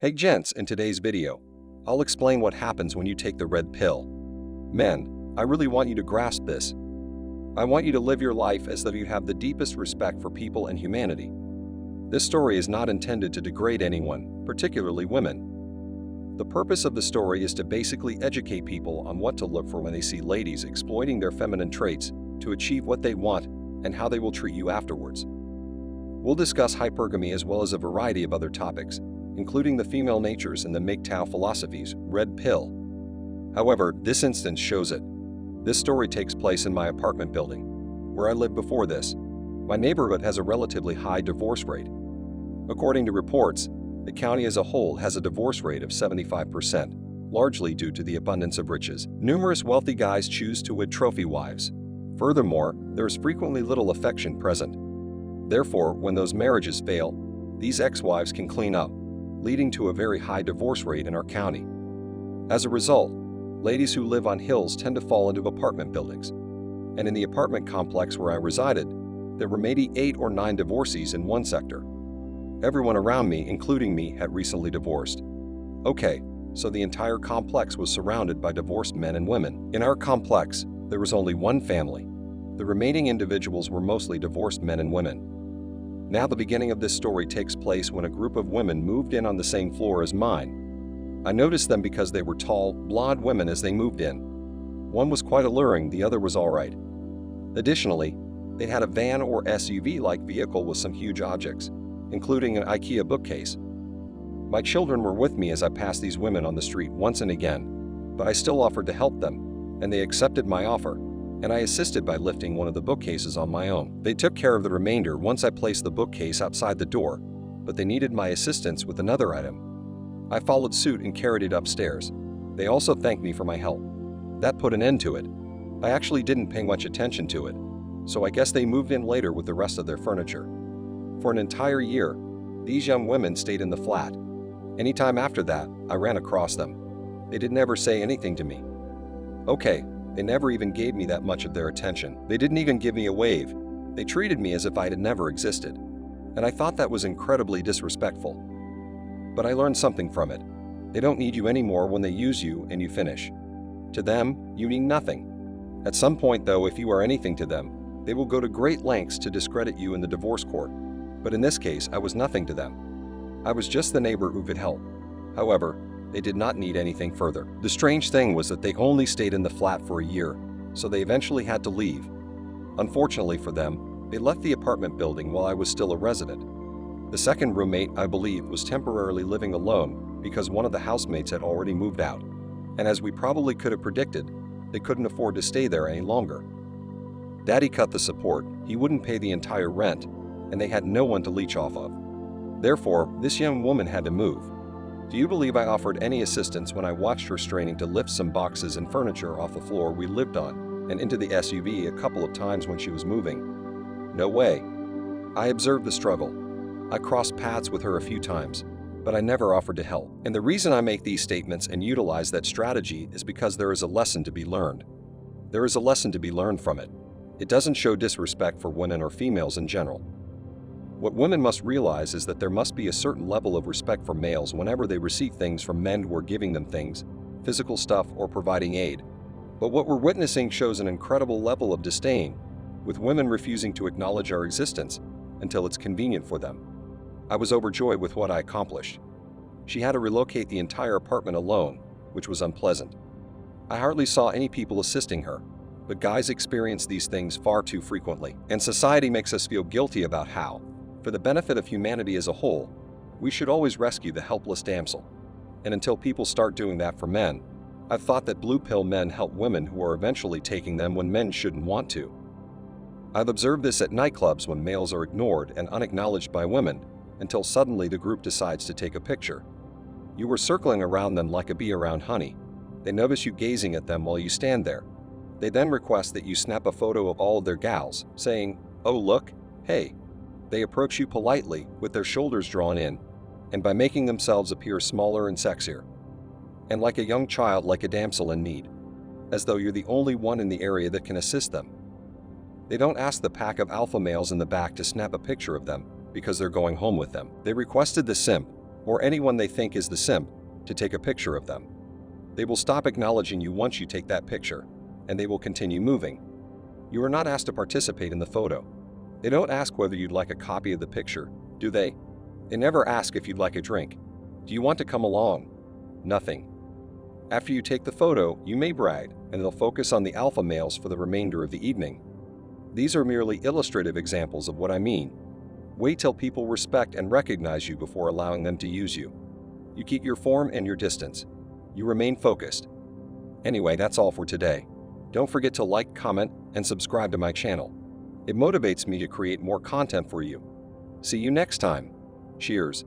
Hey gents, in today's video, I'll explain what happens when you take the red pill. Men, I really want you to grasp this. I want you to live your life as though you have the deepest respect for people and humanity. This story is not intended to degrade anyone, particularly women. The purpose of the story is to basically educate people on what to look for when they see ladies exploiting their feminine traits to achieve what they want and how they will treat you afterwards. We'll discuss hypergamy as well as a variety of other topics, including the female natures and the MGTOW philosophy's red pill. However, this instance shows it. This story takes place in my apartment building, where I lived before this. My neighborhood has a relatively high divorce rate. According to reports, the county as a whole has a divorce rate of 75%, largely due to the abundance of riches. Numerous wealthy guys choose to wed trophy wives. Furthermore, there is frequently little affection present. Therefore, when those marriages fail, these ex-wives can clean up, leading to a very high divorce rate in our county. As a result, ladies who live on hills tend to fall into apartment buildings. And in the apartment complex where I resided, there were maybe 8 or 9 divorcees in one sector. Everyone around me, including me, had recently divorced. Okay, so the entire complex was surrounded by divorced men and women. In our complex, there was only one family. The remaining individuals were mostly divorced men and women. Now the beginning of this story takes place when a group of women moved in on the same floor as mine. I noticed them because they were tall, blonde women as they moved in. One was quite alluring, the other was alright. Additionally, they had a van or SUV-like vehicle with some huge objects, including an IKEA bookcase. My children were with me as I passed these women on the street once and again, but I still offered to help them, and they accepted my offer, and I assisted by lifting one of the bookcases on my own. They took care of the remainder once I placed the bookcase outside the door, but they needed my assistance with another item. I followed suit and carried it upstairs. They also thanked me for my help. That put an end to it. I actually didn't pay much attention to it, so I guess they moved in later with the rest of their furniture. For an entire year, these young women stayed in the flat. Anytime after that, I ran across them. They didn't ever say anything to me. Okay, they never even gave me that much of their attention. They didn't even give me a wave. They treated me as if I had never existed. And I thought that was incredibly disrespectful. But I learned something from it. They don't need you anymore when they use you and you finish. To them, you mean nothing. At some point, though, if you are anything to them, they will go to great lengths to discredit you in the divorce court. But in this case, I was nothing to them. I was just the neighbor who could help. However, they did not need anything further. The strange thing was that they only stayed in the flat for a year, so they eventually had to leave. Unfortunately for them, they left the apartment building while I was still a resident. The second roommate, I believe, was temporarily living alone because one of the housemates had already moved out. And as we probably could have predicted, they couldn't afford to stay there any longer. Daddy cut the support, he wouldn't pay the entire rent, and they had no one to leech off of. Therefore, this young woman had to move. Do you believe I offered any assistance when I watched her straining to lift some boxes and furniture off the floor we lived on and into the SUV a couple of times when she was moving? No way. I observed the struggle. I crossed paths with her a few times, but I never offered to help. And the reason I make these statements and utilize that strategy is because there is a lesson to be learned. There is a lesson to be learned from it. It doesn't show disrespect for women or females in general. What women must realize is that there must be a certain level of respect for males whenever they receive things from men who are giving them things, physical stuff, or providing aid. But what we're witnessing shows an incredible level of disdain, with women refusing to acknowledge our existence until it's convenient for them. I was overjoyed with what I accomplished. She had to relocate the entire apartment alone, which was unpleasant. I hardly saw any people assisting her, but guys experience these things far too frequently, and society makes us feel guilty about how, for the benefit of humanity as a whole, we should always rescue the helpless damsel. And until people start doing that for men, I've thought that blue pill men help women who are eventually taking them when men shouldn't want to. I've observed this at nightclubs when males are ignored and unacknowledged by women until suddenly the group decides to take a picture. You were circling around them like a bee around honey. They notice you gazing at them while you stand there. They then request that you snap a photo of all of their gals, saying, "Oh look, hey." They approach you politely with their shoulders drawn in, and by making themselves appear smaller and sexier, and like a young child, like a damsel in need, as though you're the only one in the area that can assist them. They don't ask the pack of alpha males in the back to snap a picture of them because they're going home with them. They requested the simp, or anyone they think is the simp, to take a picture of them. They will stop acknowledging you once you take that picture, and they will continue moving. You are not asked to participate in the photo. They don't ask whether you'd like a copy of the picture, do they? They never ask if you'd like a drink. Do you want to come along? Nothing. After you take the photo, you may brag, and they'll focus on the alpha males for the remainder of the evening. These are merely illustrative examples of what I mean. Wait till people respect and recognize you before allowing them to use you. You keep your form and your distance. You remain focused. Anyway, that's all for today. Don't forget to like, comment, and subscribe to my channel. It motivates me to create more content for you. See you next time. Cheers.